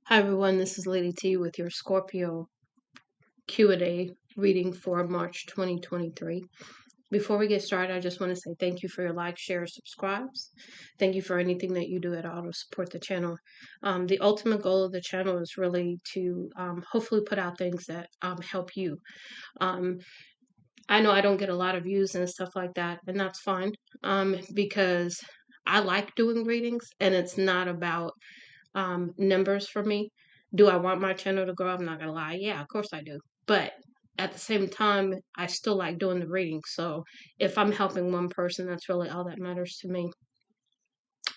Hi everyone, this is Lady T with your Scorpio Q&A reading for March 2023. Before we get started, I just want to say thank you for your likes, shares, subscribes. Thank you for anything that you do at all to support the channel. The ultimate goal of the channel is really to hopefully put out things that help you. Um, I know I don't get a lot of views and stuff like that, and that's fine because I like doing readings, and it's not about numbers for me. Do I want my channel to grow? I'm not gonna lie. Yeah, of course I do. But at the same time, I still like doing the reading. So if I'm helping one person, that's really all that matters to me.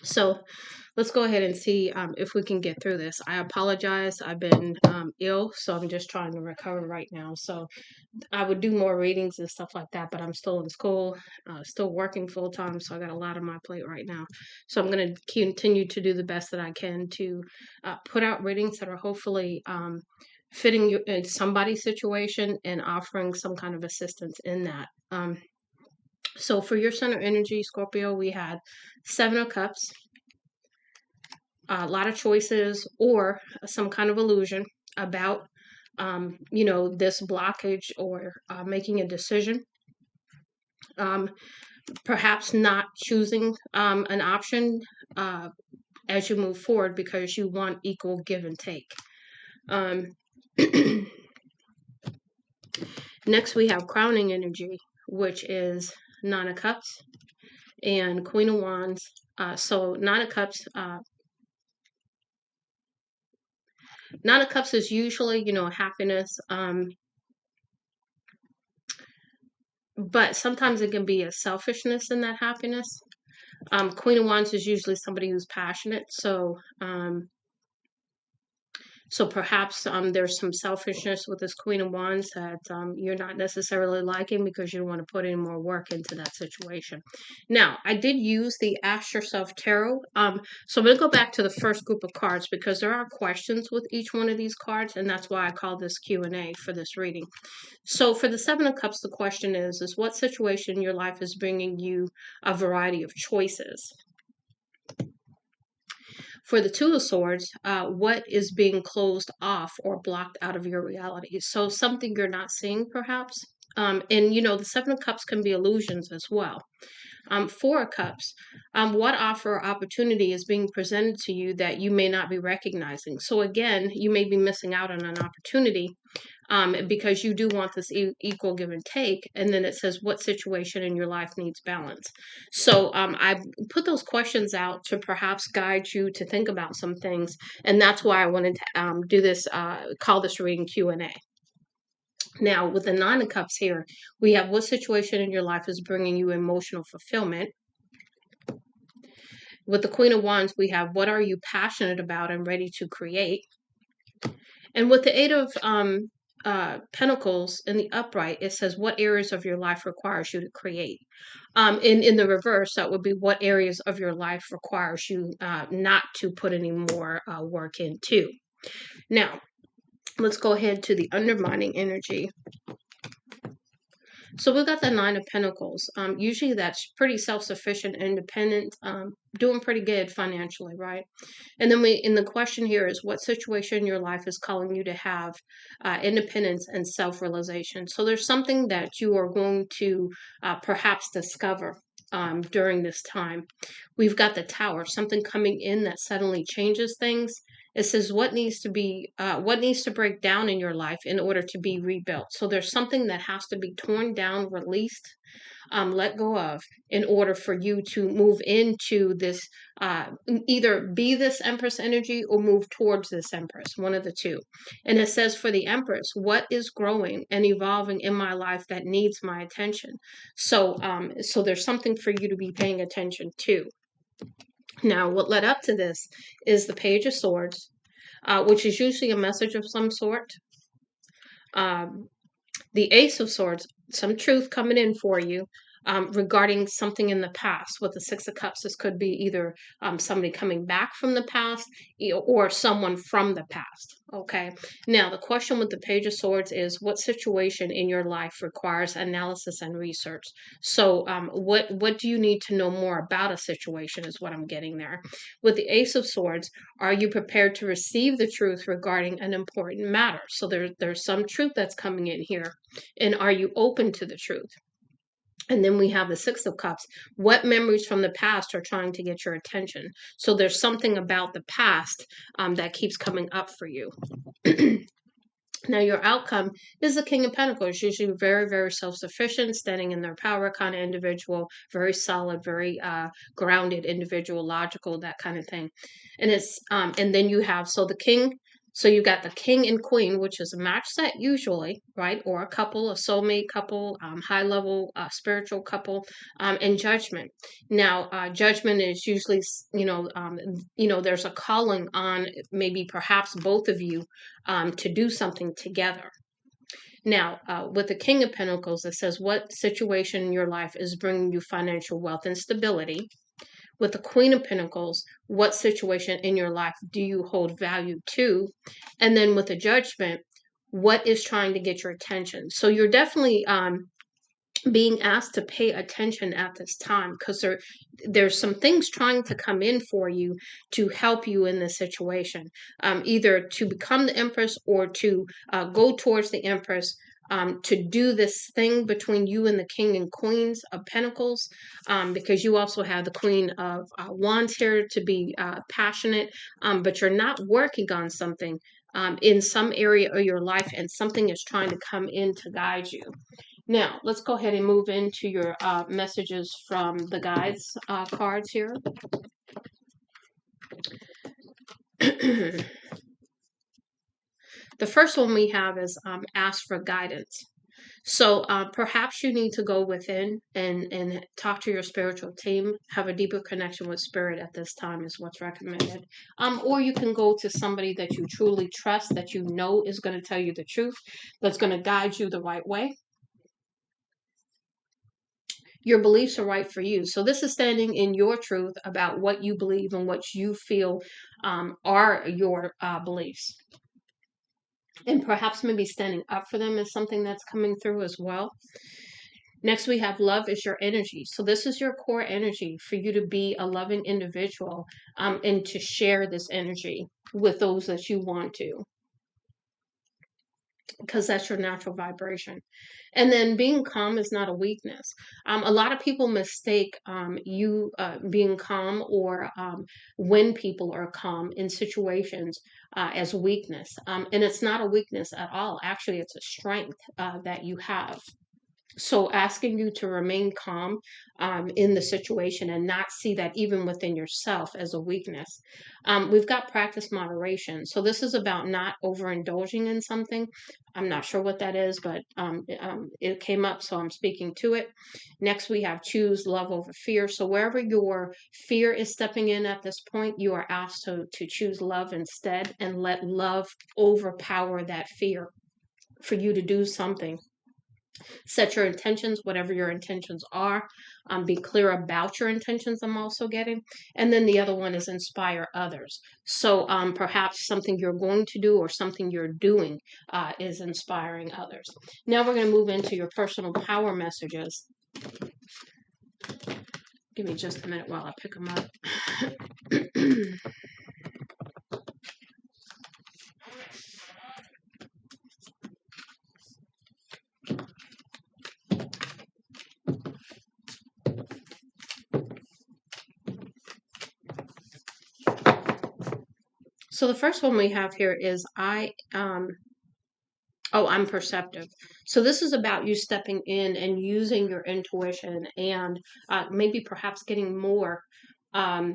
So let's go ahead and see if we can get through this. I apologize. I've been ill, so I'm just trying to recover right now. So I would do more readings and stuff like that, but I'm still in school, still working full time, so I got a lot on my plate right now. So I'm going to continue to do the best that I can to put out readings that are hopefully fitting you in somebody's situation and offering some kind of assistance in that. So for your center energy, Scorpio, we had Seven of Cups, a lot of choices, or some kind of illusion about this blockage or making a decision. Perhaps not choosing an option as you move forward because you want equal give and take. Next, we have crowning energy, which is Nine of Cups and Queen of Wands. So Nine of Cups. Nine of Cups is usually, happiness. But sometimes it can be a selfishness in that happiness. Queen of Wands is usually somebody who's passionate, so perhaps there's some selfishness with this Queen of Wands that you're not necessarily liking because you don't want to put any more work into that situation. Now, I did use the Ask Yourself Tarot. So I'm going to go back to the first group of cards because there are questions with each one of these cards, and that's why I call this Q&A for this reading. So for the Seven of Cups, the question is what situation in your life is bringing you a variety of choices? For the Two of Swords, what is being closed off or blocked out of your reality? So something you're not seeing, perhaps. And the Seven of Cups can be illusions as well. Four of Cups, what offer or opportunity is being presented to you that you may not be recognizing? So again, you may be missing out on an opportunity because you do want this equal give and take. And then it says, what situation in your life needs balance? So I put those questions out to perhaps guide you to think about some things. And that's why I wanted to do this, call this reading Q&A. Now, with the Nine of Cups here, we have what situation in your life is bringing you emotional fulfillment. With the Queen of Wands, we have what are you passionate about and ready to create. And with the Eight of Pentacles in the upright, it says what areas of your life requires you to create. In the reverse, that would be what areas of your life requires you not to put any more work into. Now, let's go ahead to the undermining energy. So we've got the Nine of Pentacles. Usually that's pretty self-sufficient, independent, doing pretty good financially, right? And then the question here is what situation in your life is calling you to have independence and self-realization? So there's something that you are going to perhaps discover during this time. We've got the Tower, something coming in that suddenly changes things. It says what needs to break down in your life in order to be rebuilt. So there's something that has to be torn down, released, let go of, in order for you to move into this, either be this Empress energy or move towards this Empress, one of the two. And it says for the Empress, what is growing and evolving in my life that needs my attention? So there's something for you to be paying attention to. Now, what led up to this is the Page of Swords, which is usually a message of some sort. The Ace of Swords, some truth coming in for you. regarding something in the past. With the Six of Cups, this could be either somebody coming back from the past or someone from the past. Okay. Now, the question with the Page of Swords is, what situation in your life requires analysis and research? So, what do you need to know more about a situation is what I'm getting there. With the Ace of Swords, are you prepared to receive the truth regarding an important matter? So there's some truth that's coming in here. And are you open to the truth? And then we have the Six of Cups. What memories from the past are trying to get your attention? So there's something about the past that keeps coming up for you. Now, your outcome is the King of Pentacles, usually very, very self-sufficient, standing in their power kind of individual, very solid, very grounded individual, logical, that kind of thing. And and then you have, so the King, so you got the King and Queen, which is a match set usually, right? Or a couple, a soulmate couple, high level spiritual couple, and Judgment. Now, Judgment is usually, there's a calling on maybe perhaps both of you to do something together. Now, with the King of Pentacles, it says, what situation in your life is bringing you financial wealth and stability? With the Queen of Pentacles, what situation in your life do you hold value to? And then with the Judgment, what is trying to get your attention? So you're definitely being asked to pay attention at this time, because there's some things trying to come in for you to help you in this situation, either to become the Empress or to go towards the Empress, to do this thing between you and the King and Queens of Pentacles, because you also have the Queen of Wands here to be passionate, but you're not working on something in some area of your life, and something is trying to come in to guide you. Now, let's go ahead and move into your messages from the guides cards here. The first one we have is ask for guidance. So perhaps you need to go within and talk to your spiritual team, have a deeper connection with spirit at this time is what's recommended. Or you can go to somebody that you truly trust, that you know is going to tell you the truth, that's going to guide you the right way. Your beliefs are right for you. So this is standing in your truth about what you believe and what you feel are your beliefs. And perhaps maybe standing up for them is something that's coming through as well. Next, we have love is your energy. So this is your core energy for you to be a loving individual and to share this energy with those that you want to, because that's your natural vibration. And then being calm is not a weakness. A lot of people mistake you being calm or when people are calm in situations as weakness. And it's not a weakness at all. Actually, it's a strength that you have. So asking you to remain calm in the situation and not see that even within yourself as a weakness. We've got practice moderation. So this is about not overindulging in something. I'm not sure what that is, but it came up, so I'm speaking to it. Next, we have choose love over fear. So wherever your fear is stepping in at this point, you are asked to choose love instead and let love overpower that fear for you to do something. Set your intentions, whatever your intentions are. Be clear about your intentions, I'm also getting. And then the other one is inspire others. So perhaps something you're going to do or something you're doing is inspiring others. Now we're going to move into your personal power messages. Give me just a minute while I pick them up. So the first one we have here is I'm perceptive. So this is about you stepping in and using your intuition and maybe perhaps getting more a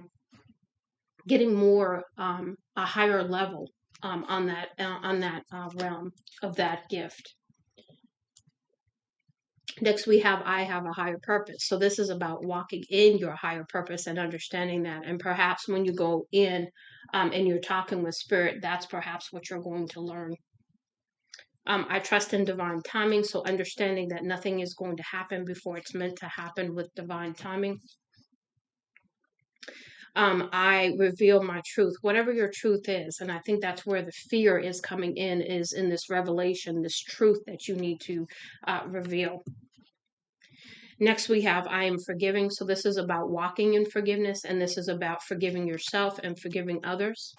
higher level on that realm of that gift. Next, we have I have a higher purpose. So this is about walking in your higher purpose and understanding that. And perhaps when you go in and you're talking with spirit, that's perhaps what you're going to learn. I trust in divine timing, so understanding that nothing is going to happen before it's meant to happen with divine timing. I reveal my truth, whatever your truth is. And I think that's where the fear is coming in, is in this revelation, this truth that you need to reveal. Next, we have I am forgiving. So this is about walking in forgiveness, and this is about forgiving yourself and forgiving others.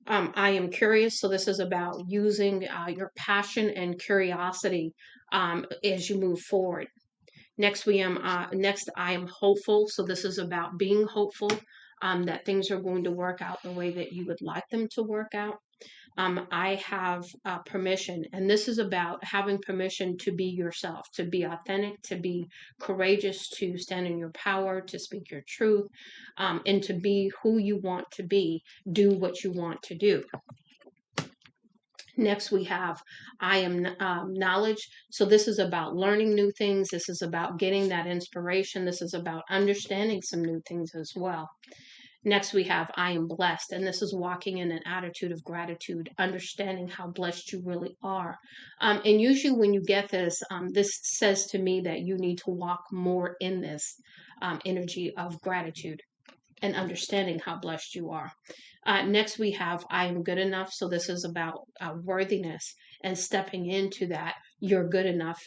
I am curious. So this is about using your passion and curiosity as you move forward. Next, I am hopeful. So this is about being hopeful that things are going to work out the way that you would like them to work out. I have permission, and this is about having permission to be yourself, to be authentic, to be courageous, to stand in your power, to speak your truth, and to be who you want to be, do what you want to do. Next, we have I am knowledge. So this is about learning new things. This is about getting that inspiration. This is about understanding some new things as well. Next, we have I am blessed. And this is walking in an attitude of gratitude, understanding how blessed you really are. And usually when you get this, this says to me that you need to walk more in this energy of gratitude and understanding how blessed you are. Next, we have I am good enough. So this is about worthiness and stepping into that you're good enough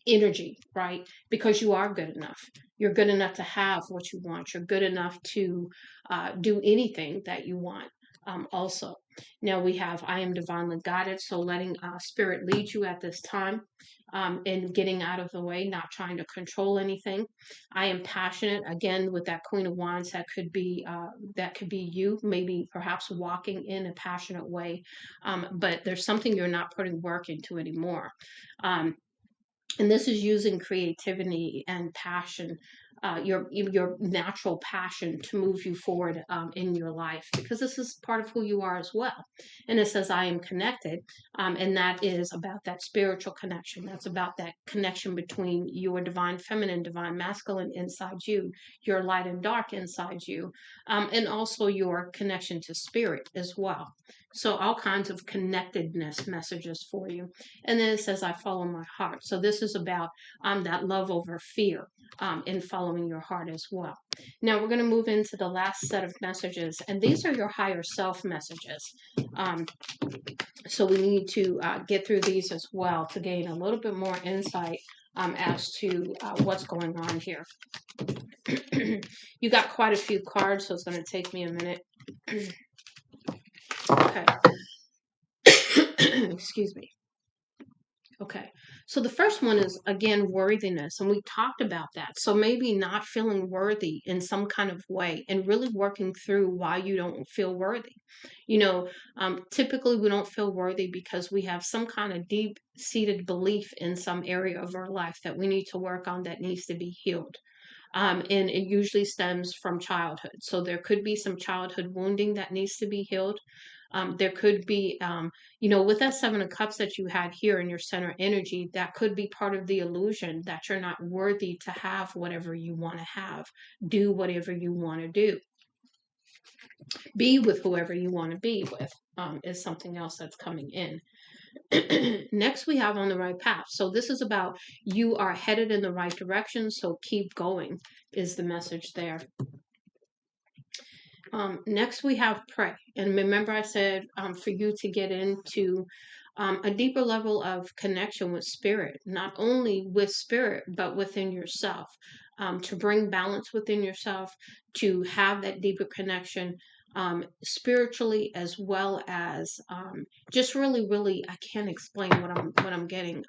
energy, right? Because you are good enough. You're good enough to have what you want. You're good enough to do anything that you want. Also, now we have I am divinely guided. So letting spirit lead you at this time and getting out of the way, not trying to control anything. I am passionate. Again, with that Queen of Wands, that could be you, maybe perhaps walking in a passionate way, but there's something you're not putting work into anymore. And this is using creativity and passion, your natural passion to move you forward in your life, because this is part of who you are as well. And it says I am connected, and that is about that spiritual connection. That's about that connection between your divine feminine, divine masculine inside you, your light and dark inside you, and also your connection to spirit as well. So all kinds of connectedness messages for you. And then it says, I follow my heart. So this is about that love over fear in following your heart as well. Now we're going to move into the last set of messages, and these are your higher self messages. So we need to get through these as well to gain a little bit more insight as to what's going on here. You got quite a few cards, so it's going to take me a minute. Okay. Excuse me. Okay, so the first one is again worthiness, and we talked about that. So maybe not feeling worthy in some kind of way, and really working through why you don't feel worthy. Typically we don't feel worthy because we have some kind of deep-seated belief in some area of our life that we need to work on, that needs to be healed. And it usually stems from childhood. So there could be some childhood wounding that needs to be healed. There could be, with that Seven of Cups that you had here in your center energy, that could be part of the illusion that you're not worthy to have whatever you want to have, do whatever you want to do, be with whoever you want to be with, is something else that's coming in. Next, we have on the right path. So this is about you are headed in the right direction, so keep going is the message there. Next, we have pray. And remember I said for you to get into a deeper level of connection with spirit, not only with spirit, but within yourself, to bring balance within yourself, to have that deeper connection spiritually, as well as just really, really, I can't explain what I'm getting.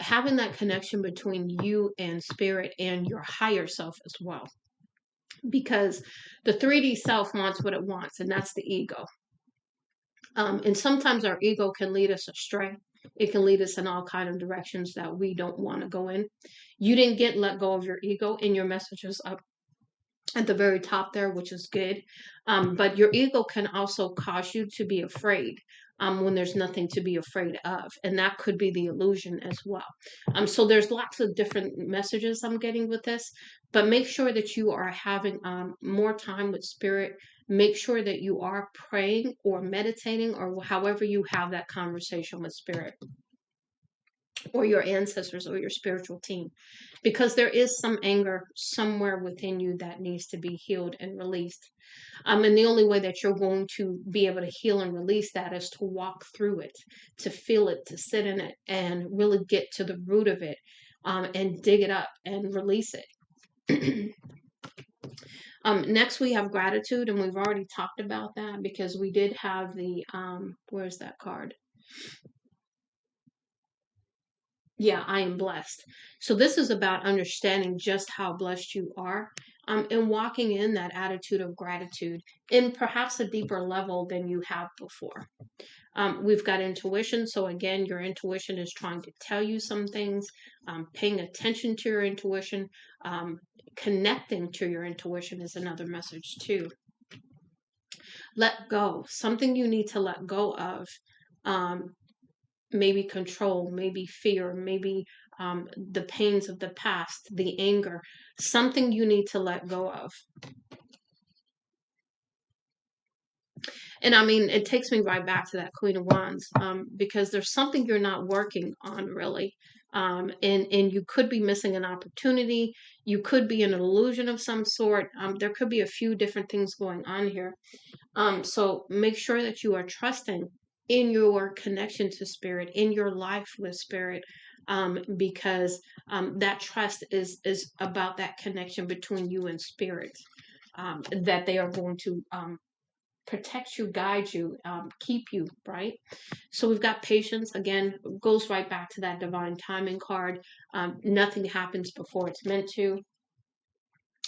Having that connection between you and spirit and your higher self as well, because the 3D self wants what it wants, and that's the ego. And sometimes our ego can lead us astray. It can lead us in all kind of directions that we don't want to go in. You didn't let go of your ego in your messages up at the very top there, which is good. But your ego can also cause you to be afraid when there's nothing to be afraid of. And that could be the illusion as well. So there's lots of different messages I'm getting with this, but make sure that you are having more time with spirit. Make sure that you are praying or meditating or however you have that conversation with spirit or your ancestors or your spiritual team, because there is some anger somewhere within you that needs to be healed and released. And the only way that you're going to be able to heal and release that is to walk through it, to feel it, to sit in it, and really get to the root of it, and dig it up and release it. Next, we have gratitude, and we've already talked about that because we did have the, where's that card? Yeah, I am blessed. So this is about understanding just how blessed you are, and walking in that attitude of gratitude in perhaps a deeper level than you have before. We've got intuition. So again, your intuition is trying to tell you some things, paying attention to your intuition, connecting to your intuition is another message too. Let go, something you need to let go of. Maybe control, maybe fear, maybe the pains of the past, the anger, something you need to let go of. And I mean, it takes me right back to that Queen of Wands, because there's something you're not working on really. And you could be missing an opportunity. You could be in an illusion of some sort. There could be a few different things going on here. So make sure that you are trusting in your connection to spirit, in your life with spirit, because that trust is about that connection between you and spirit, that they are going to protect you, guide you, keep you, right? So we've got patience. Again, goes right back to that divine timing card. Nothing happens before it's meant to.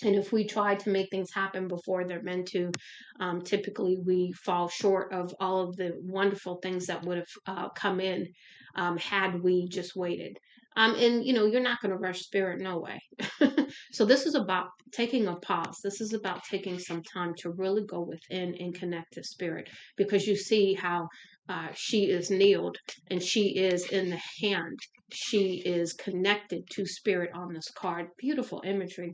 And if we try to make things happen before they're meant to, typically we fall short of all of the wonderful things that would have come in, had we just waited. And you're not going to rush spirit, no way. So this is about taking a pause. This is about taking some time to really go within and connect to spirit, because you see how she is kneeled and she is in the hand. She is connected to spirit on this card. Beautiful imagery.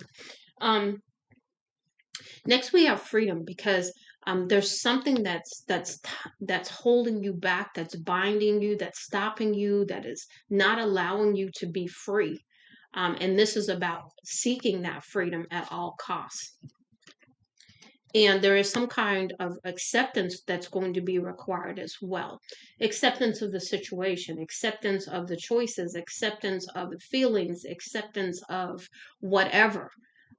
Next, we have freedom, because there's something that's holding you back, that's binding you, that's stopping you, that is not allowing you to be free. And this is about seeking that freedom at all costs. And there is some kind of acceptance that's going to be required as well. Acceptance of the situation, acceptance of the choices, acceptance of the feelings, acceptance of whatever,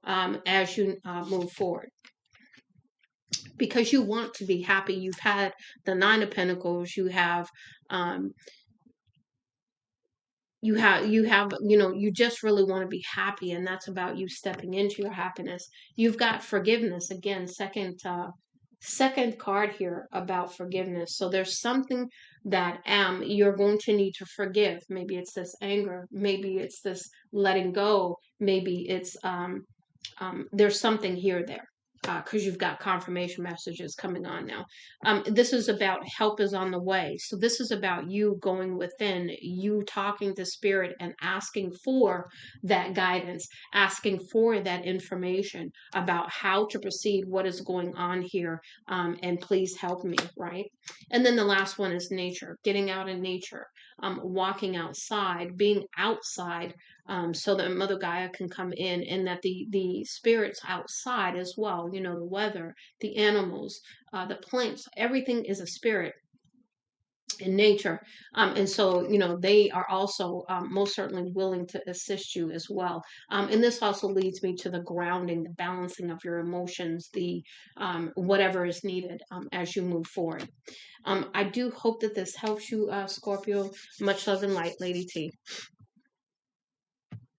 as you move forward. Because you want to be happy. You've had the Nine of Pentacles, um, you just really want to be happy, and that's about you stepping into your happiness. You've got forgiveness, again, second card here about forgiveness. So there's something that you're going to need to forgive. Maybe it's this anger, maybe it's this letting go, maybe it's there's something here there, because you've got confirmation messages coming on now. This is about help is on the way. So this is about you going within, you talking to spirit and asking for that guidance, asking for that information about how to proceed, what is going on here, and please help me, right? And then the last one is nature, getting out in nature, walking outside, being outside, so that Mother Gaia can come in, and that the spirits outside as well, the weather, the animals, the plants, everything is a spirit in nature. And so, they are also most certainly willing to assist you as well. And this also leads me to the grounding, the balancing of your emotions, the whatever is needed as you move forward. I do hope that this helps you, Scorpio. Much love and light, Lady T.